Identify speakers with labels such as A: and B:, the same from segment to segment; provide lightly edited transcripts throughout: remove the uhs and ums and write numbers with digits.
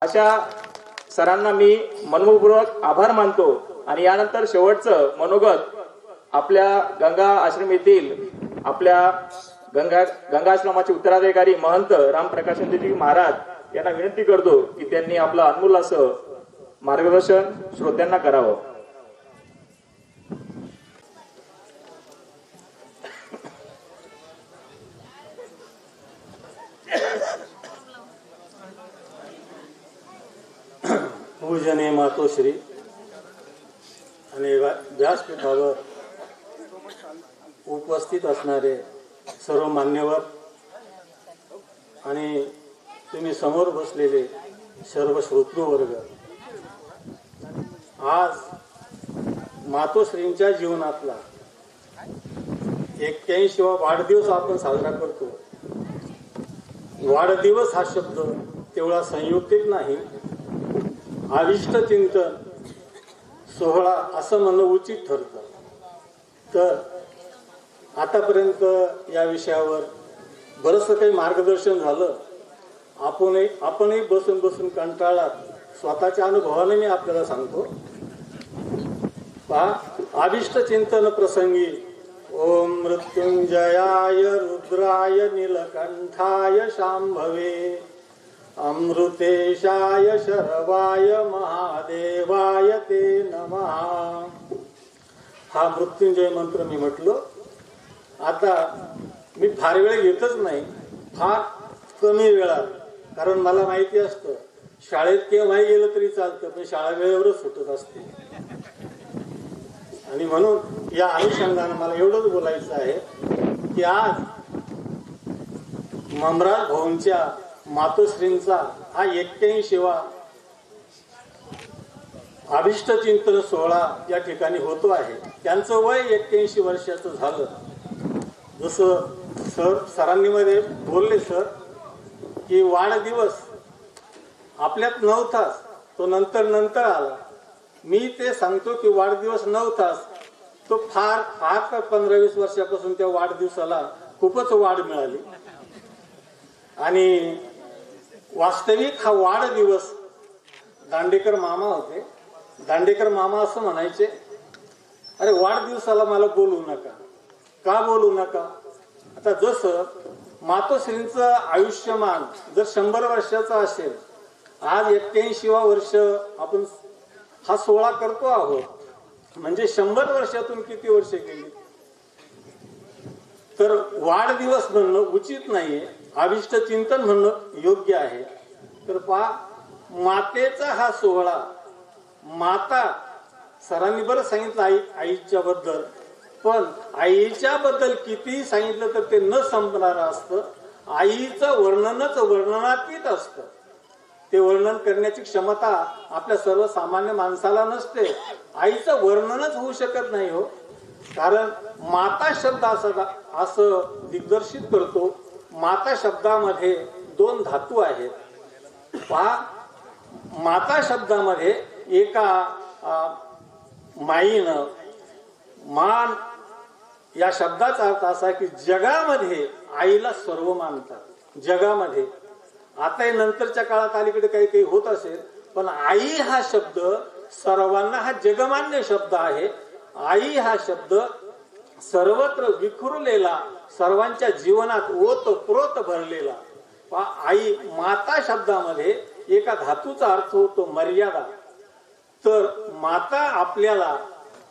A: अशा सरांना मी मनपूर्वक आभार मानतो। आणि यानंतर शेवटचं मनोगत आपल्या गंगा आश्रम येथील आपल्या गंगा आश्रमाचे उत्तराधिकारी महंत रामप्रकाशनजी महाराज यांना विनंती करतो की त्यांनी आपलं अनमोल असं मार्गदर्शन श्रोत्यांना करावं।
B: पूजनीय मातोश्री आणि व्यासपीठावर उपस्थित असणारे सर्व मान्यवर आणि तुम्ही समोर बसलेले सर्व श्रोतृवर्ग, आज मातोश्रींच्या जीवनातला 81वा वाढदिवस आपण साजरा करतो। वाढदिवस हा शब्द तेवढा संयुक्तिक नाही, अविष्ट चिंतन सोहळा असं म्हणणं उचित ठरतं। तर आतापर्यंत या विषयावर बरंचसं काही मार्गदर्शन झालं। आपणही बसून बसून कंटाळलात, स्वतःच्या अनुभवाने मी आपल्याला सांगतो। पहा, अविष्ट चिंतन प्रसंगी ओम मृत्युंजयाय रुद्राय नीलकंठाय शांभवे अमृतेशाय शरवाय महादेवाय ते नमः। हा मृत्युंजय मंत्र मी म्हटलो। आता मी फार वेळ घेतच नाही, फार कमी वेळात, कारण मला माहिती असतं शाळेत केव्हाही गेलं तरी चालतं, पण शाळा वेळेवरच सुटत असते। आणि म्हणून या अनुषंगाने मला एवढंच बोलायचं आहे की आज ममराज भाऊंच्या मातोश्रींचा हा 81वा अभिष्ट चिंतन सोहळा या ठिकाणी होतो आहे। त्यांचं वय 81 वर्षाचं झालं। जसं सरांनी मध्ये बोलले सर की वाढदिवस आपल्यात नव्हताच, तो नंतर आला। मी ते सांगतो की वाढदिवस नव्हताच, तो फार 15-20 वर्षापासून त्या वाढदिवसाला खूपच वाढ मिळाली। आणि वास्तविक हा वाढदिवस दांडेकर मामा होते। दांडेकर मामा असं म्हणायचे, अरे वाढदिवसाला मला बोलू नका। का बोलू नका? आता जसं मातोश्रींचं आयुष्यमान जर 100 वर्षाचं असेल, आज 81वा वर्ष आपण हा सोहळा करतो आहोत, म्हणजे 100 वर्षातून किती वर्ष गेली? तर वाढदिवस म्हणणं उचित नाहीये, अभिष्ट चिंतन म्हणणं योग्य आहे। तर पहा, मातेचा हा सोहळा, माता सरांनी बरं सांगितलं आईच्या बद्दल, पण आईच्या बद्दल कितीही सांगितलं तर ते न संपणार असतं। आईचं वर्णनच वर्णनातीत असतं, ते वर्णन करण्याची क्षमता आपल्या सर्वसामान्य माणसाला नसते। आईचं वर्णनच होऊ शकत नाही हो, कारण माता शब्द असं दिग्दर्शित करतो। माता शब्दामध्ये 2 धातू आहेत। पहा, माता शब्दामध्ये एका माईनं, मान या शब्दाचा अर्थ असा की जगामध्ये आईला सर्व मानतात। जगामध्ये आता नंतरच्या काळात अलीकडे काही काही होत असेल, पण आई हा शब्द सर्वांना हा जगमान्य शब्द आहे। आई हा शब्द सर्वत्र विखुरलेला, सर्वांच्या जीवनात ओतप्रोत भरलेला। आई, माता शब्दामध्ये एका धातूचा अर्थ होतो मर्यादा। तर माता आपल्याला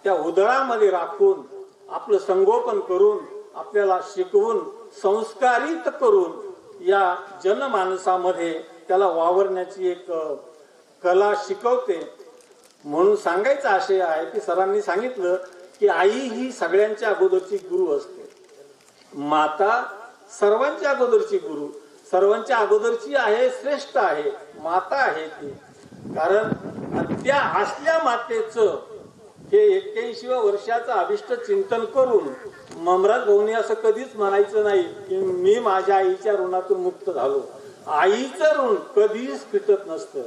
B: त्या उदरामध्ये राखून, आपलं संगोपन करून, आपल्याला शिकवून, संस्कारित करून या जनमानसामध्ये त्याला वावरण्याची एक कला शिकवते। म्हणून सांगायचा आशय आहे की सरांनी सांगितलं की आई ही सगळ्यांच्या अगोदरची गुरु असते। माता सर्वांच्या अगोदरची गुरु, सर्वांच्या अगोदरची आहे, श्रेष्ठ आहे, माता आहे ती। कारण त्या असल्या मातेचं हे 81व्या वर्षाचं अभिष्ट चिंतन करून ममराज भाऊनी असं कधीच म्हणायचं नाही की मी माझ्या आईच्या ऋणातून मुक्त झालो। आईचं ऋण कधीच फिटत नसतं।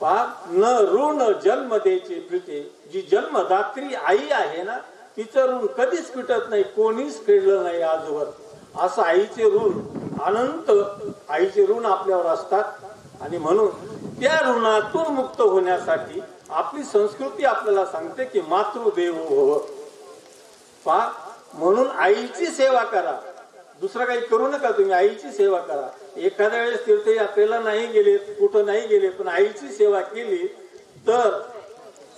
B: न ऋण जन्म द्यायचे फिटे, जी जन्मदात्री आई आहे ना, तिचं ऋण कधीच फिटत नाही, कोणीच फेडलं नाही आजवर। असं आईचे ऋण, अनंत आईचे ऋण आपल्यावर असतात। आणि म्हणून त्या ऋणातून मुक्त होण्यासाठी आपली संस्कृती आपल्याला सांगते की मातृदेवो भव. पहा, म्हणून आईची सेवा करा, दुसरं काही करू नका. तुम्ही आईची सेवा करा. एखाद्या वेळेस तीर्थयात्रेला नाही गेले, कुठं नाही गेले, पण आईची सेवा केली तर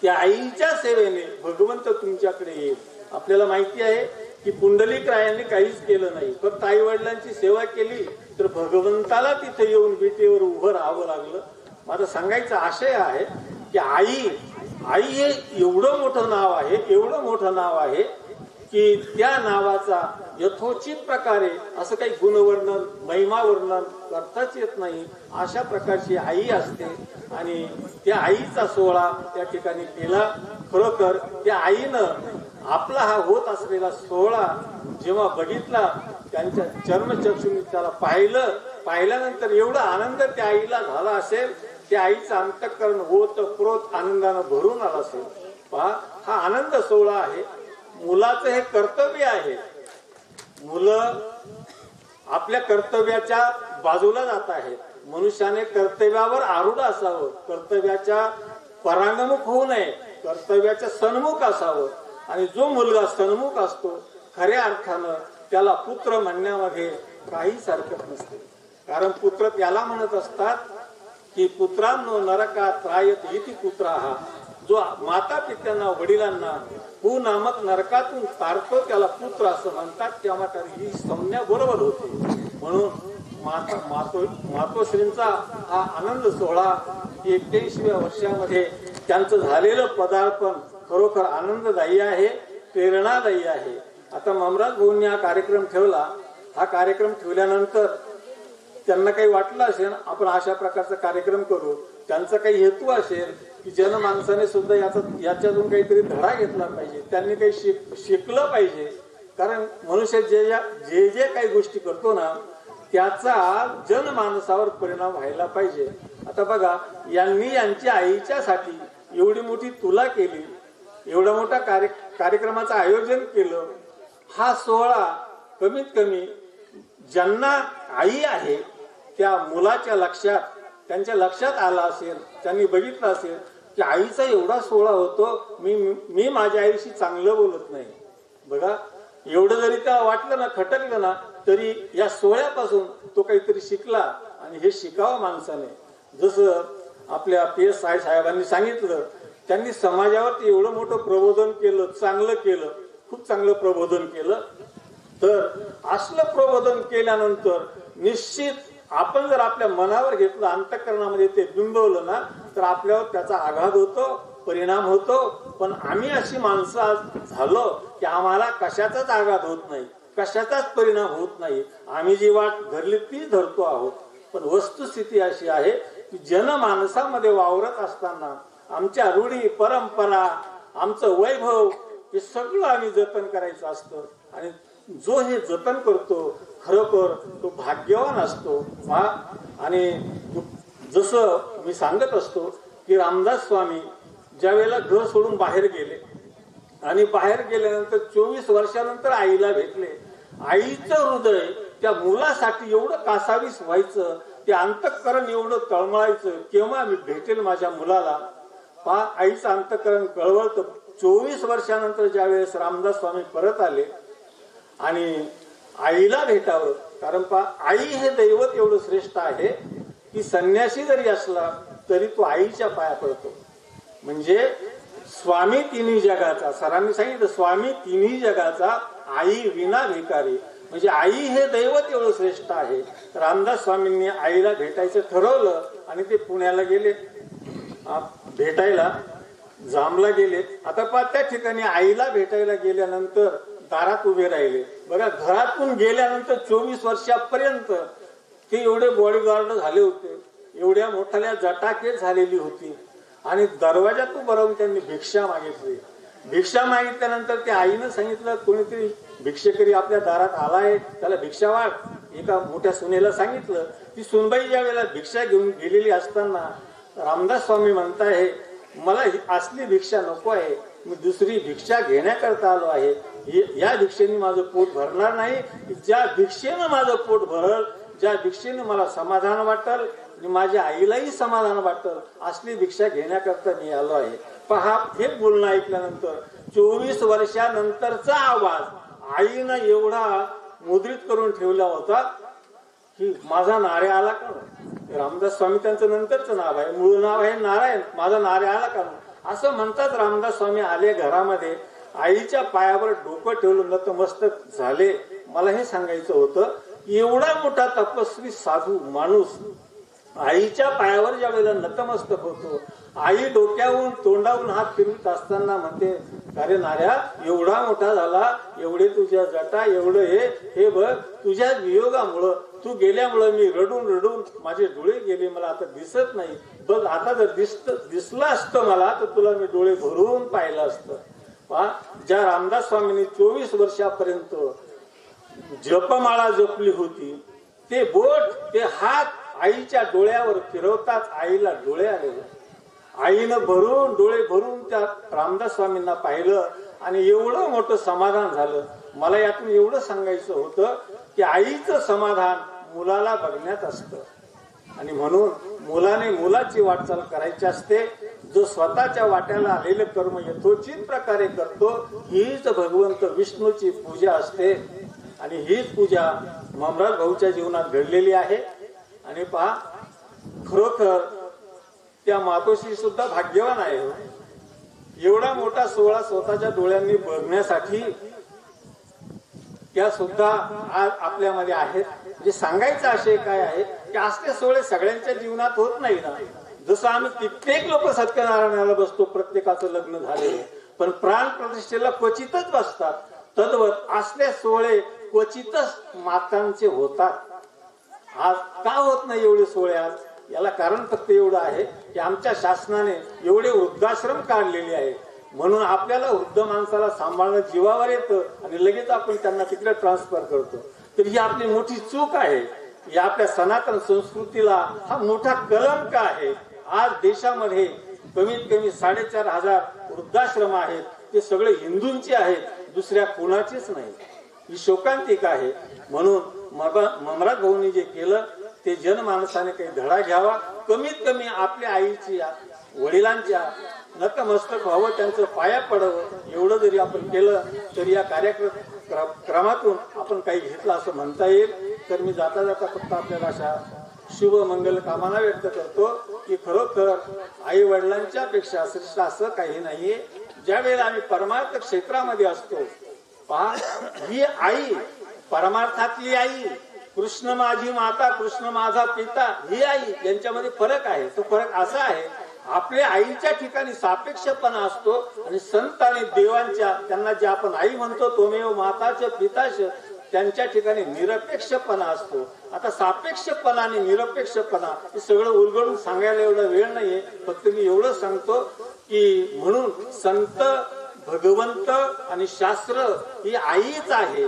B: त्या आईच्या सेवेने भगवंत तुमच्याकडे येईल. आपल्याला माहिती आहे की पुंडलिक रायांनी काहीच केलं नाही, फक्त आई वडिलांची सेवा केली तर भगवंताला तिथे येऊन विटेवर उभं राहावं लागलं. माझा सांगायचा आशय आहे की आई हे एवढं मोठं नाव आहे, एवढं मोठं नाव आहे की त्या नावाचा यथोचित प्रकारे असं काही गुणवर्णन, महिमा वर्णन करताच येत नाही. अशा प्रकारची आई असते आणि त्या आईचा सोहळा त्या ठिकाणी केला. खरोखर त्या आईनं आपला हा होत असलेला सोहळा जेव्हा बघितला, त्यांच्या चर्मचक्षुनी त्याला पाहिल्यानंतर एवढा आनंद त्या आईला झाला असेल, त्या आईचं अंतःकरण होत प्रोत आनंदानं भरून आला असेल. पहा, हा आनंद सोहळा आहे. मुलाचं हे कर्तव्य आहे. मुलं आपल्या कर्तव्याच्या बाजूला जात आहेत. मनुष्याने कर्तव्यावर आरूढ असावं, कर्तव्याच्या परांगमुख होऊ नये, कर्तव्याच्या सन्मुख असावं. आणि जो मुलगा सन्मुख असतो खऱ्या अर्थानं त्याला पुत्र म्हणण्यामध्ये काहीच हरकत नसते. कारण पुत्र त्याला म्हणत असतात की पुत्रांनो नरका त्रायत इति पुत्राहा. जो माता पित्यांना, वडिलांना हू नामक नरकातून तारतो त्याला पुत्र असं म्हणतात. तेव्हा ही संज्ञा बरोबर होते. म्हणून मातोश्रींचा हा आनंद सोहळा 81व्या वर्षामध्ये त्यांचं झालेलं पदार्पण खरोखर आनंददायी आहे, प्रेरणादायी आहे. आता ममराज भाऊंनी हा कार्यक्रम ठेवला. हा कार्यक्रम ठेवल्यानंतर त्यांना काही वाटलं असेल आपण अशा प्रकारचा कार्यक्रम करू. त्यांचा काही हेतू असेल की जनमानसाने सुद्धा याच्यातून काहीतरी धडा घेतला पाहिजे, त्यांनी काही शिकलं पाहिजे. कारण मनुष्य जे काही गोष्टी करतो ना त्याचा जनमानसावर परिणाम व्हायला पाहिजे. आता बघा, यांनी यांच्या आईच्यासाठी एवढी मोठी तुला केली, एवढा मोठा कार्यक्रमाचं आयोजन केलं. हा सोहळा कमीत कमी ज्यांना आई आहे त्या मुलाच्या लक्षात, त्यांच्या लक्षात आला असेल, त्यांनी बघितलं असेल की आईचा एवढा सोहळा होतो, मी माझ्या आईशी चांगलं बोलत नाही. बघा, एवढं जरी त्याला वाटलं ना, खटकलं ना, तरी या सोहळ्यापासून तो काहीतरी शिकला. आणि हे शिकावं माणसाने. जसं आपल्या PS साहेबांनी सांगितलं, त्यांनी समाजावरती एवढं मोठं प्रबोधन केलं, चांगलं केलं, खूप चांगलं प्रबोधन केलं. तर असलं प्रबोधन केल्यानंतर निश्चित आपण जर आपल्या मनावर घेतलं, अंतःकरणामध्ये ते बिंबवलं ना, तर आपल्यावर त्याचा आघात होतो, परिणाम होतो. पण आम्ही अशी माणसं आज झालो की आम्हाला कशाचाच आघात होत नाही, कशाचाच परिणाम होत नाही. आम्ही जी वाट धरली ती धरतो आहोत. पण वस्तुस्थिती अशी आहे की जनमानसामध्ये वावरत असताना आमच्या रूढी, परंपरा, आमचं वैभव हे सगळं आम्ही जतन करायचं असतं. आणि जो हे जतन करतो खरोखर तो भाग्यवान असतो. आणि जसं मी सांगत असतो की रामदास स्वामी ज्या वेळेला घर सोडून बाहेर गेले आणि बाहेर गेल्यानंतर 24 वर्षानंतर आईला भेटले. आईचं हृदय त्या मुलासाठी एवढं कासावीस व्हायचं, ते अंतःकरण एवढं तळमळायचं, केव्हा मी भेटेल माझ्या मुलाला. आईचं अंतःकरण कळवळतं. 24 वर्षानंतर ज्या वेळेस रामदास स्वामी परत आले आणि आईला भेटावं, कारण आई हे दैवत एवढं श्रेष्ठ आहे की संन्यासी जरी असला तरी तो आईच्या पाया पडतो. म्हणजे स्वामी तिन्ही जगाचा, सरांनी सांगितलं स्वामी तिन्ही जगाचा, आई विना भिकारी. म्हणजे आई हे दैवत एवढं श्रेष्ठ आहे. रामदास स्वामींनी आईला भेटायचं ठरवलं आणि ते पुण्याला गेले भेटायला, जामला गेले. आता त्या ठिकाणी आईला भेटायला गेल्यानंतर दारात उभे राहिले. बघा, घरातून गेल्यानंतर 24 वर्षापर्यंत ते एवढे बॉडीगार्ड झाले होते, एवढ्या मोठ्या जटाकेट झालेली होती. आणि दरवाजात उभं राहून त्यांनी भिक्षा मागितली. भिक्षा मागितल्यानंतर त्या आईनं सांगितलं, कोणीतरी भिक्षेकरी आपल्या दारात आलाय, त्याला भिक्षा वाढ. एका मोठ्या सुनेला सांगितलं. ती सुनबाई ज्या वेळेला भिक्षा घेऊन गेलेली असताना रामदास स्वामी म्हणताय, मला असली भिक्षा नको आहे, मी दुसरी भिक्षा घेण्याकरता आलो आहे. या भिक्षेने माझं पोट भरणार नाही. ज्या भिक्षेनं माझं पोट भरल, ज्या भिक्षेने मला समाधान वाटेल आणि माझ्या आईलाही समाधान वाटतं, असली भिक्षा घेण्याकरता मी आलो आहे. पहा, हे बोलणं ऐकल्यानंतर 24 वर्षानंतरचा आवाज आईनं एवढा मुद्रित करून ठेवला होता की माझा नारे आला का. रामदास स्वामी त्यांचं नंतरचं नाव आहे, मूळ नाव आहे नारायण. माझा नारे आला का असं म्हणतात. रामदास स्वामी आले घरामध्ये, आईच्या पायावर डोकं ठेवलं, नतमस्तक झाले. मला हे सांगायचं होतं, एवढा मोठा तपस्वी साधू माणूस आईच्या पायावर ज्या वेळेला नतमस्तक होतो, आई डोक्यावरून तोंडावरून हात फिरवत असताना म्हणते, अरे नाऱ्या, एवढा मोठा झाला, एवढे तुझ्या जटा, एवढं हे बघ, तुझ्या वियोगामुळं, तू गेल्यामुळं मी रडून रडून माझे डोळे गेले, मला आता दिसत नाही. बघ, आता जर दिसलं असतं मला तर तुला मी डोळे भरून पाहिलं असतं. पहा, ज्या रामदास स्वामींनी 24 वर्षापर्यंत जपमाळा जपली होती, ते बोट, ते हात आईच्या डोळ्यावर फिरवतात आईला डोळे आले. आईनं डोळे भरून त्या रामदास स्वामींना पाहिलं आणि एवढं मोठं समाधान झालं. मला यातून एवढं सांगायचं होतं की आईचं समाधान मुलाला बघण्यात असतं आणि म्हणून मुलाने मुलाची वाटचाल करायची असते. जो स्वतःच्या वाट्याला आलेलं कर्म यथोचित प्रकारे करतो, हीच भगवंत विष्णूची पूजा असते आणि हीच पूजा ममराज भाऊच्या जीवनात घडलेली आहे. आणि पहा, खरोखर त्या मातोश्री सुद्धा भाग्यवान आहे. एवढा मोठा सोहळा स्वतःच्या डोळ्यांनी बघण्यासाठी त्या सुद्धा आज आपल्यामध्ये आहेत. म्हणजे सांगायचा आशय काय आहे की असले सोहळे सगळ्यांच्या जीवनात होत नाही ना. जसं आम्ही कित्येक लोक सत्यनारायणाला बसतो, प्रत्येकाचं लग्न झालेलं, पण प्राण प्रतिष्ठेला क्वचितच बसतात. तद्वत असले सोहळे क्वचितच मातांचे होतात. आज का होत नाही एवढे सोहळे? आज याला कारण फक्त एवढं आहे की आमच्या शासनाने एवढे वृद्धाश्रम काढलेले आहे, म्हणून आपल्याला वृद्ध माणसाला सांभाळणं जीवावर येतं आणि लगेच आपण त्यांना तिकडे ट्रान्सफर करतो. तर ही आपली मोठी चूक आहे. या आपल्या सनातन संस्कृतीला हा मोठा कलंक आहे. आज देशामध्ये कमीत कमी 4,500 वृद्धाश्रम आहेत. ते सगळे हिंदूंचे आहेत, दुसऱ्या कोणाचेच नाही. ही शोकांतिका आहे. म्हणून ममराज भाऊंनी जे केलं ते जनमानसाने काही धडा घ्यावा. कमीत कमी आपल्या आईच्या, वडिलांच्या नतमस्तक व्हावं, त्यांचं पाया पडावं. एवढं जरी आपण केलं तरी या कार्यक्रमातून आपण काही घेतलं असं म्हणता येईल. तर मी जाता जाता फक्त आपल्याला अशा शुभ मंगल कामना व्यक्त करतो की खरोखर आई वडिलांच्या पेक्षा श्रेष्ठ असं काही नाहीये. ज्या वेळेला आम्ही परमार्थ क्षेत्रामध्ये असतो, पहा, ही आई, परमार्थातली आई, कृष्ण माझी माता, कृष्ण माझा पिता, ही आई, यांच्यामध्ये फरक आहे. तो फरक असा आहे, आपल्या आईच्या ठिकाणी सापेक्षपणा असतो आणि संत आणि देवांच्या, त्यांना जे आपण आई म्हणतो, तोमेव माताचे पिताश, त्यांच्या ठिकाणी निरपेक्षपणा असतो. आता सापेक्षपणा आणि निरपेक्षपणा हे सगळं उलगडून सांगायला एवढा वेळ नाहीये. फक्त मी एवढं सांगतो की म्हणून संत, भगवंत आणि शास्त्र ही आईच आहे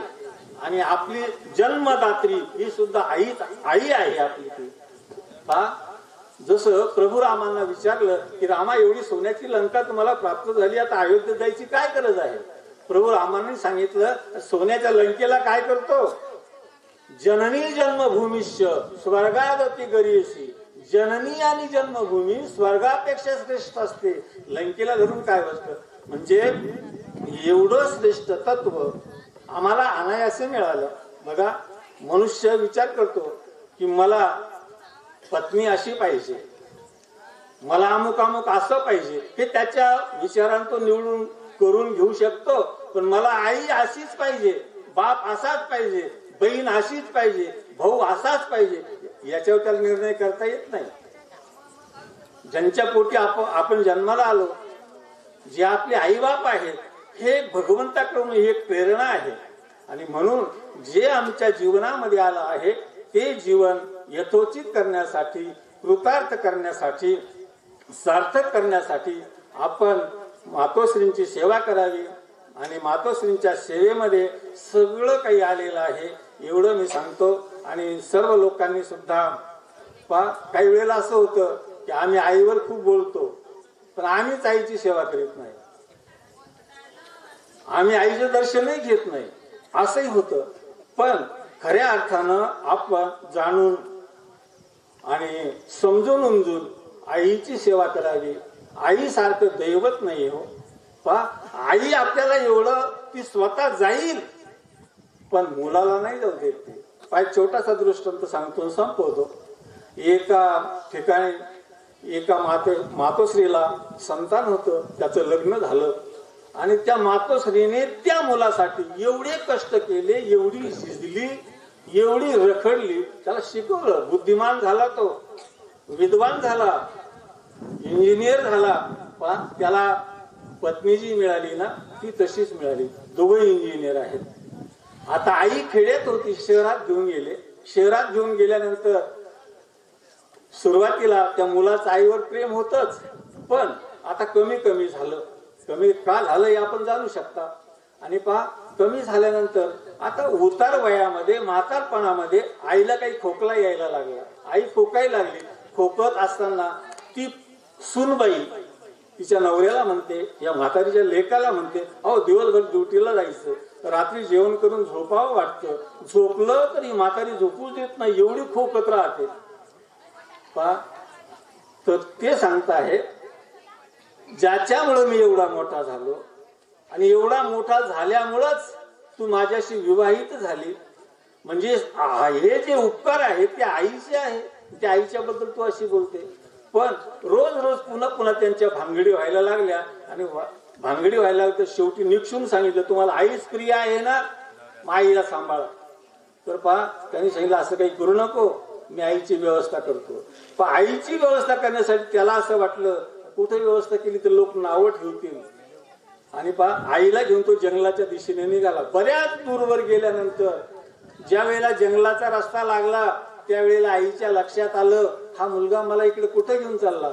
B: आणि आपली जन्मदात्री ही सुद्धा आई आहे आपली ती. पहा, जसं प्रभू रामांना विचारलं की रामा, एवढी सोन्याची लंका तुम्हाला प्राप्त झाली, आता अयोध्येत जायची काय गरज आहे? प्रभू रामांनी सांगितलं, सोन्याच्या लंकेला काय करतो? जननी जन्मभूमीश्च स्वर्गादती गरीयसी. जननी आणि जन्मभूमी स्वर्गापेक्षा श्रेष्ठ असते. लंकेला धरून काय बसतं? म्हणजे एवढं श्रेष्ठ तत्व आम्हाला अनायासे मिळालं. बघा, मनुष्य विचार करतो की मला पत्नी अशी पाहिजे, मला अमुक अमुक असं पाहिजे. हे त्याच्या विचारांत तो निवडून करून घेऊ शकतो. पण मला आई अशीच पाहिजे, बाप असाच पाहिजे, बहीण अशीच पाहिजे, भाऊ असाच पाहिजे, याच्यावर त्याला निर्णय करता येत नाही. ज्यांच्या पोटी आपण जन्माला आलो, जे आपले आई बाप आहेत, हे भगवंताकडून एक प्रेरणा आहे. आणि म्हणून जे आमच्या जीवनामध्ये आलं आहे ते जीवन यथोचित करण्यासाठी, कृतार्थ करण्यासाठी, सार्थक करण्यासाठी आपण मातोश्रींची सेवा करावी. आणि मातोश्रींच्या सेवेमध्ये सगळं काही आलेलं आहे एवढं मी सांगतो. आणि सर्व लोकांनी सुद्धा, काही वेळेला असं होतं की आम्ही आईवर खूप बोलतो पण आम्हीच आईची सेवा करीत नाही, आम्ही आईचं दर्शनही घेत नाही, असंही होतं. पण खऱ्या अर्थानं आपण जाणून आणि समजून उमजून आईची सेवा करावी. आईसारखं दैवत नाही हो. पहा, आई आपल्याला एवढं ती स्वतः जाईल पण मुलाला नाही जाऊ देत ते. पाय छोटासा दृष्टांत सांगतो संपवतो. एका ठिकाणी एका मातोश्रीला संतान होतं, त्याचं लग्न झालं आणि त्या मातोश्रीने त्या मुलासाठी एवढे कष्ट केले, एवढी झिजली, एवढी रखडली, त्याला शिकवलं. बुद्धिमान झाला, तो विद्वान झाला, इंजिनियर झाला. पण त्याला पत्नी जी मिळाली ना ती तशीच मिळाली. दोघे इंजिनियर आहेत. आता आई खेड्यात होती, शहरात घेऊन गेले. शहरात घेऊन गेल्यानंतर सुरुवातीला त्या मुलाचं आईवर प्रेम होतच, पण आता कमी कमी झालं. कमी का झालं हे आपण जाणू शकता. आणि पहा, कमी झाल्यानंतर आता उतार वयामध्ये, म्हातारपणामध्ये आईला काही खोकला यायला लागला. आई खोकायला लागली. खोकत असताना ती सूनबाई तिच्या नवऱ्याला म्हणते, या म्हातारीच्या लेकाला म्हणते, अहो दिवसभर ड्युटीला जायचं, रात्री जेवण करून झोपावं वाटतं, झोपलं तरी म्हातारी झोपूच देत नाही, एवढी खोकत राहते. पहा, तर ते सांगताय ज्याच्यामुळे मी एवढा मोठा झालो आणि एवढा मोठा झाल्यामुळंच तू माझ्याशी विवाहित झाली. म्हणजे हे जे उपकार आहेत ते आईचे आहे. त्या आईच्या बद्दल तू अशी बोलते. पण रोज रोज पुन्हा पुन्हा त्यांच्या भानगडी व्हायला लागल्या आणि भानगडी व्हायला लागल्या तर शेवटी निक्षून सांगितलं, तुम्हाला आईच प्रिय आहे ना, आईला सांभाळा. तर पहा, त्यांनी सांगितलं असं काही करू नको, मी आईची व्यवस्था करतो. पण आईची व्यवस्था करण्यासाठी त्याला असं वाटलं कुठे व्यवस्था केली तर लोक नावं ठेवतील. आणि पहा, आईला घेऊन तो जंगलाच्या दिशेने निघाला. बऱ्याच दूरवर गेल्यानंतर ज्या वेळेला जंगलाचा रस्ता लागला त्यावेळेला आईच्या लक्षात आलं, हा मुलगा मला इकडे कुठे घेऊन चालला.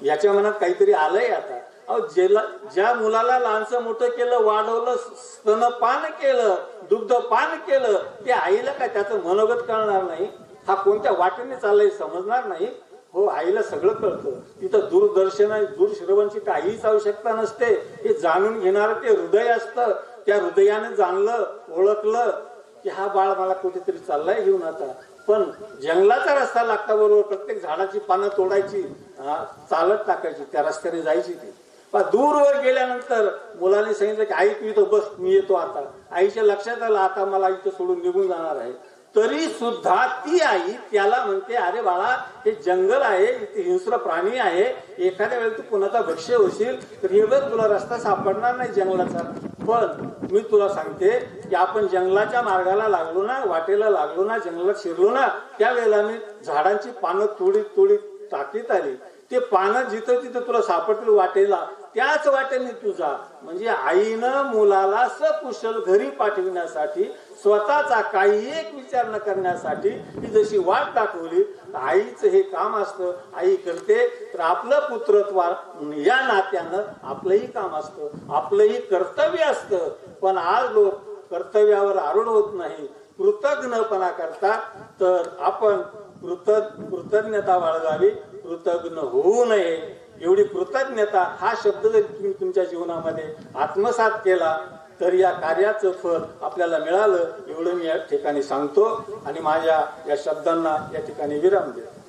B: याच्या मनात काहीतरी आलंय आता. अहो, ज्या मुलाला लहानसं मोठं केलं, वाढवलं, स्तनपान केलं, दुग्धपान केलं, त्या आईला काय त्याचं मनोगत कळणार नाही, हा कोणत्या वाटेने चाललाय समजणार नाही. हो, आईला सगळं कळतं. तिथं दूरदर्शन, दूरश्रवणची काहीच आवश्यकता नसते. हे जाणून घेणार ते हृदय असतं. त्या हृदयाने जाणलं, ओळखलं की हा बाळ मला कुठेतरी चाललाय घेऊन. आता पण जंगलाचा रस्ता लागता बरोबर प्रत्येक झाडाची पानं तोडायची, चालत टाकायची, त्या रस्त्याने जायची. ती पण दूरवर गेल्यानंतर मुलाने सांगितलं की आई तू इथं बस, मी येतो आता. आईच्या लक्षात आलं आता मला इथं सोडून निघून जाणार आहे. तरी सुद्धा ती आई त्याला म्हणते, अरे बाळा, हे जंगल आहे, इथे हिंस्र प्राणी आहे, एखाद्या वेळेला तू कोणाचा भक्ष्य होशील तर हे बघ तुला रस्ता सापडणार नाही जंगलाचा. पण मी तुला सांगते की आपण जंगलाच्या मार्गाला लागलो ना, वाटेला लागलो ना, जंगलात शिरलो ना, त्यावेळेला मी झाडांची पानं तोडीत तोडीत टाकीत आली. ते पानं जिथं तिथं तुला सापडतील वाटेला, त्याच वाटेने तू जा. म्हणजे आईनं मुलाला सकुशल घरी पाठविण्यासाठी, स्वतःचा काही एक विचार न करण्यासाठी ती जशी वाट दाखवली, आईचं हे काम असतं. आई करते तर आपलं पुत्रत्व या नात्यानं आपलंही काम असतं, आपलंही कर्तव्य असतं. पण आज लोक कर्तव्यावर आरूढ होत नाही, कृतज्ञपणा करतात. तर आपण कृतज्ञता बाळगावी, कृतज्ञ होऊ नये. एवढी कृतज्ञता हा शब्द जर तुम्ही तुमच्या जीवनामध्ये आत्मसात केला तर या कार्याचं फळ आपल्याला मिळालं, एवढं मी या ठिकाणी सांगतो आणि माझ्या या शब्दांना या ठिकाणी विराम देतो.